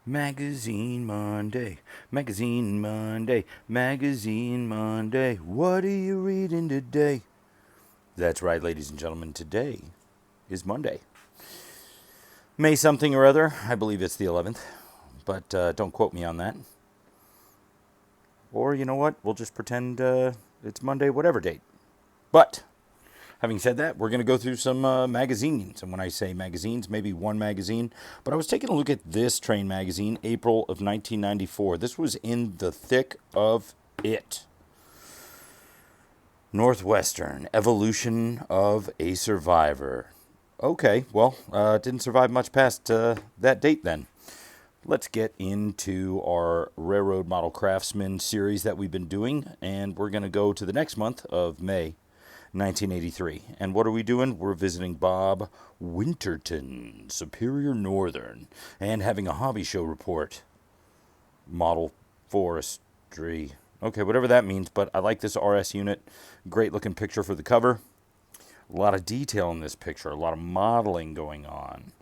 Magazine Monday, Magazine Monday, Magazine Monday. What are you reading today? That's right, ladies and gentlemen. Today is Monday. May something or other. I believe it's the 11th, but don't quote me on that. Or you know what? We'll just pretend it's Monday, whatever date. But having said that, we're going to go through some magazines. And when I say magazines, maybe one magazine. But I was taking a look at this train magazine, April of 1994. This was in the thick of it. Northwestern, Evolution of a Survivor. Okay, well, didn't survive much past that date then. Let's get into our Railroad Model Craftsman series that we've been doing. And we're going to go to the next month of May 1983. And what are we doing? We're visiting Bob Winterton, Superior Northern, and having a hobby show report. Model forestry. Okay, whatever that means, but I like this RS unit. Great looking picture for the cover. A lot of detail in this picture, a lot of modeling going on.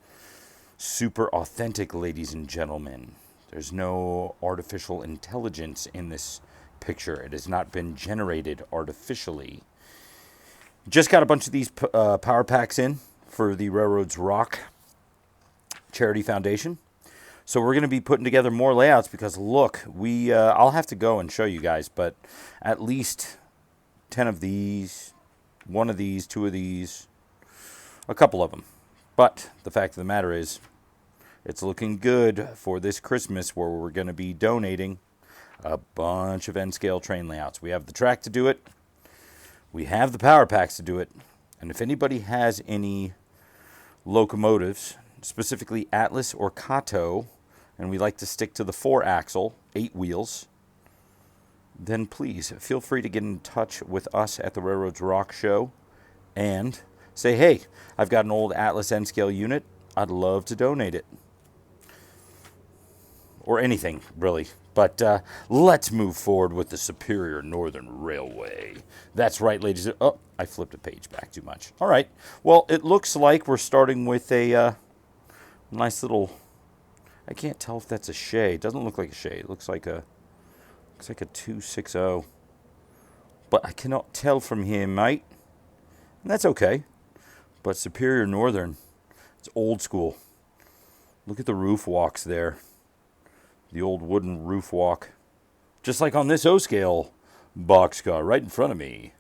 Super authentic, ladies and gentlemen. There's no artificial intelligence in this picture. It has not been generated artificially. Just got a bunch of these power packs in for the Railroads Rock Charity Foundation. So we're going to be putting together more layouts because look, I'll have to go and show you guys, but at least 10 of these, one of these, two of these, a couple of them. But the fact of the matter is, it's looking good for this Christmas where we're going to be donating a bunch of N-scale train layouts. We have the track to do it. We have the power packs to do it. And if anybody has any locomotives, specifically Atlas or Kato, and we like to stick to the 4-axle, 8 wheels, then please feel free to get in touch with us at the Railroads Rock Show and say, hey, I've got an old Atlas N-scale unit. I'd love to donate it. Or anything, really. But let's move forward with the Superior Northern Railway. That's right, ladies. Oh, I flipped a page back too much. All right. Well, it looks like we're starting with a nice little... I can't tell if that's a Shay. It doesn't look like a Shay. It looks like a 260. But I cannot tell from here, mate. And that's okay. But Superior Northern, it's old school. Look at the roof walks there. The old wooden roof walk. Just like on this O-scale boxcar right in front of me.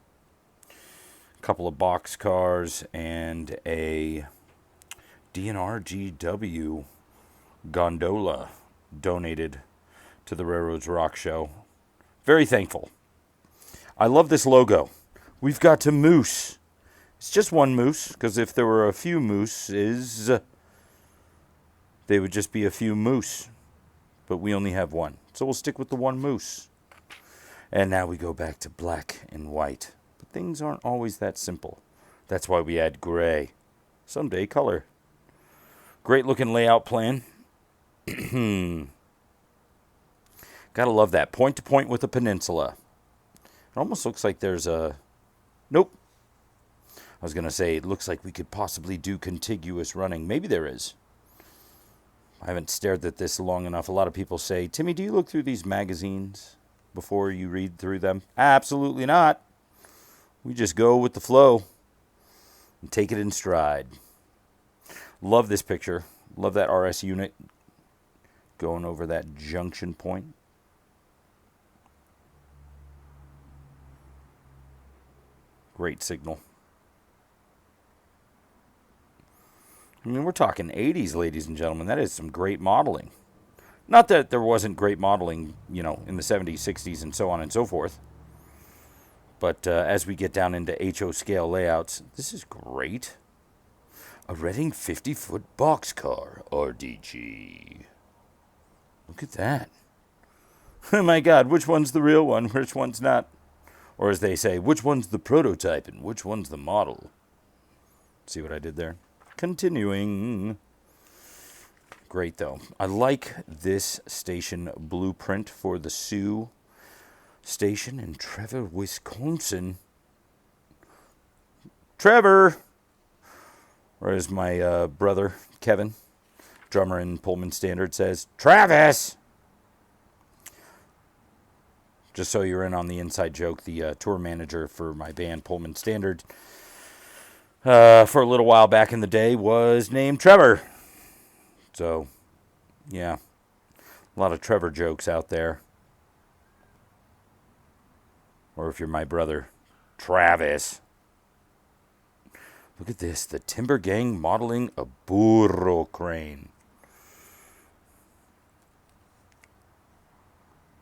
A couple of boxcars and a DNR GW gondola donated to the Railroads Rock Show. Very thankful. I love this logo. We've got a moose. It's just one moose, because if there were a few mooses, they would just be a few moose. But we only have one. So we'll stick with the one moose. And now we go back to black and white. But things aren't always that simple. That's why we add gray. Someday color. Great looking layout plan. Gotta love that. Point to point with a peninsula. It almost looks like there's a... Nope. I was going to say, it looks like we could possibly do contiguous running. Maybe there is. I haven't stared at this long enough. A lot of people say, Timmy, do you look through these magazines before you read through them? Absolutely not. We just go with the flow and take it in stride. Love this picture. Love that RS unit going over that junction point. Great signal. I mean, we're talking 80s, ladies and gentlemen. That is some great modeling. Not that there wasn't great modeling, in the 70s, 60s, and so on and so forth. But as we get down into HO scale layouts, this is great. A Reading 50-foot boxcar, RDG. Look at that. Oh my God, which one's the real one? Which one's not? Or as they say, which one's the prototype and which one's the model? See what I did there? Continuing. Great, though. I like this station blueprint for the Sioux station in Trevor, Wisconsin. Trevor! Or as my brother, Kevin, Drummer in Pullman Standard says, "Travis!" Just so you're in on the inside joke, the tour manager for my band, Pullman Standard, for a little while back in the day was named Trevor. So, yeah, a lot of Trevor jokes out there. Or if you're my brother, Travis. Look at this, the Timber Gang modeling a burro crane.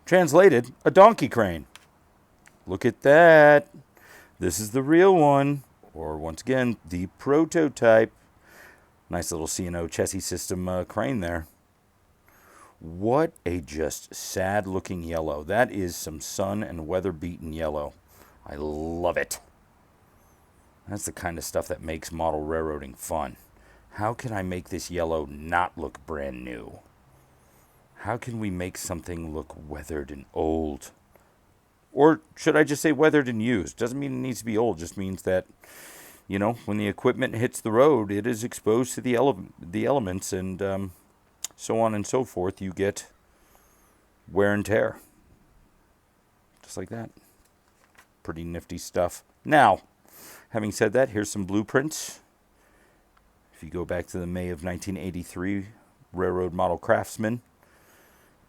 Translated, a donkey crane. Look at that. This is the real one. Or once again, the prototype. Nice little C&O chassis system crane there. What a just sad looking yellow. That is some sun and weather beaten yellow. I love it. That's the kind of stuff that makes model railroading fun. How can I make this yellow not look brand new? How can we make something look weathered and old? Or should I just say weathered and used? Doesn't mean it needs to be old. Just means that, you know, when the equipment hits the road, it is exposed to the elements and so on and so forth. You get wear and tear. Just like that. Pretty nifty stuff. Now, having said that, here's some blueprints. If you go back to the May of 1983 Railroad Model Craftsman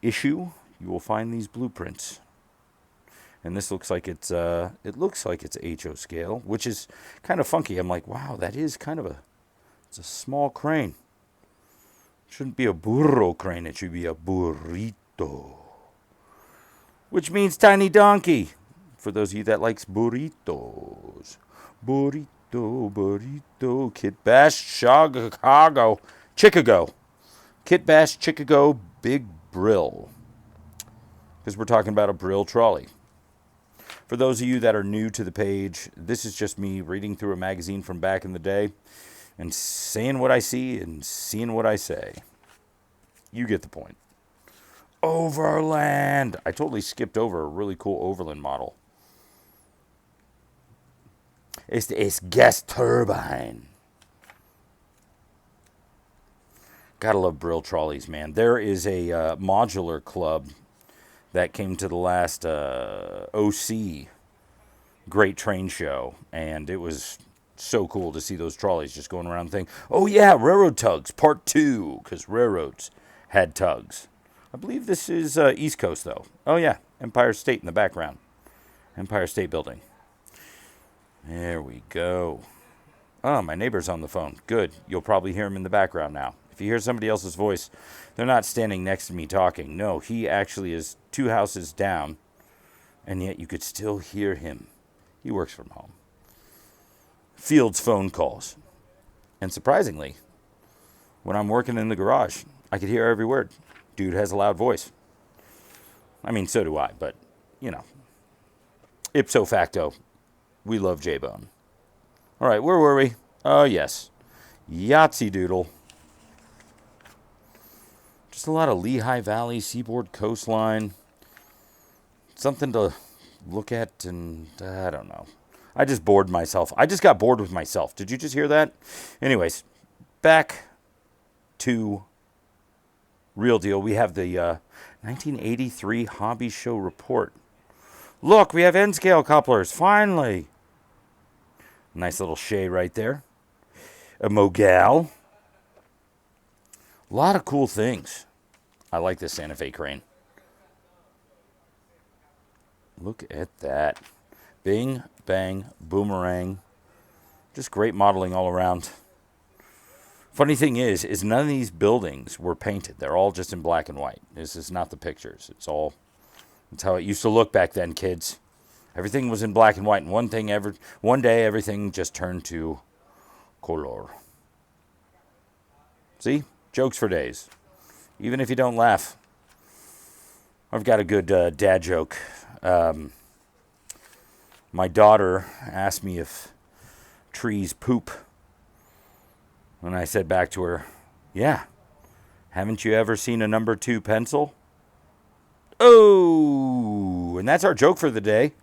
issue, you will find these blueprints. And this looks like it's HO scale, which is kind of funky. I'm like, wow, that is kind of it's a small crane. It shouldn't be a burro crane, it should be a burrito. Which means tiny donkey, for those of you that likes burritos. Burrito, burrito, Kit Bash, Chicago, Kit Bash, Chicago, Big Brill. Because we're talking about a Brill trolley. For those of you that are new to the page, this is just me reading through a magazine from back in the day and saying what I see and seeing what I say. You get the point. Overland. I totally skipped over a really cool Overland model. It's gas turbine. Gotta love Brill trolleys, man. There is a modular club that came to the last OC Great Train Show, and it was so cool to see those trolleys just going around thinking, oh yeah, railroad tugs, part 2, because railroads had tugs. I believe this is East Coast, though. Oh yeah, Empire State in the background. Empire State Building. There we go. Oh, my neighbor's on the phone. Good. You'll probably hear him in the background now. If you hear somebody else's voice, they're not standing next to me talking. No, he actually is 2 houses down, and yet you could still hear him. He works from home. Fields phone calls. And surprisingly, when I'm working in the garage, I could hear every word. Dude has a loud voice. I mean, so do I, but, you know, ipso facto, we love J-Bone. All right, where were we? Oh, yes. Yahtzee Doodle. Just a lot of Lehigh Valley, Seaboard Coastline. Something to look at, and I don't know. I just bored myself. I just got bored with myself. Did you just hear that? Anyways, back to real deal. We have the 1983 Hobby Show Report. Look, we have N-scale couplers, finally. Nice little Shay right there. A Mogal. A lot of cool things. I like this Santa Fe crane. Look at that. Bing, bang, boomerang. Just great modeling all around. Funny thing is none of these buildings were painted. They're all just in black and white. This is not the pictures. It's how it used to look back then, kids. Everything was in black and white, and one day everything just turned to color. See? Jokes for days. Even if you don't laugh. I've got a good dad joke. My daughter asked me if trees poop. And I said back to her, yeah. Haven't you ever seen a number 2 pencil? Oh, and that's our joke for the day.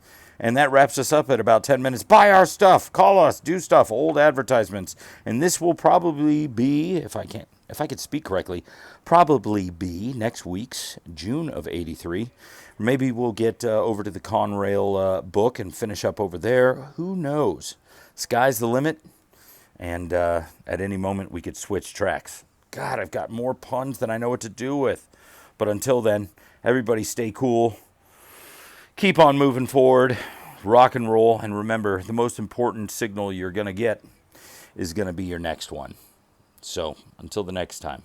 And that wraps us up at about 10 minutes. Buy our stuff. Call us. Do stuff. Old advertisements. And this will probably be, if I can't if I could speak correctly, probably be next week's June of 83. Maybe we'll get over to the Conrail book and finish up over there. Who knows? Sky's the limit. And at any moment, we could switch tracks. God, I've got more puns than I know what to do with. But until then, everybody stay cool. Keep on moving forward. Rock and roll. And remember, the most important signal you're going to get is going to be your next one. So, until the next time.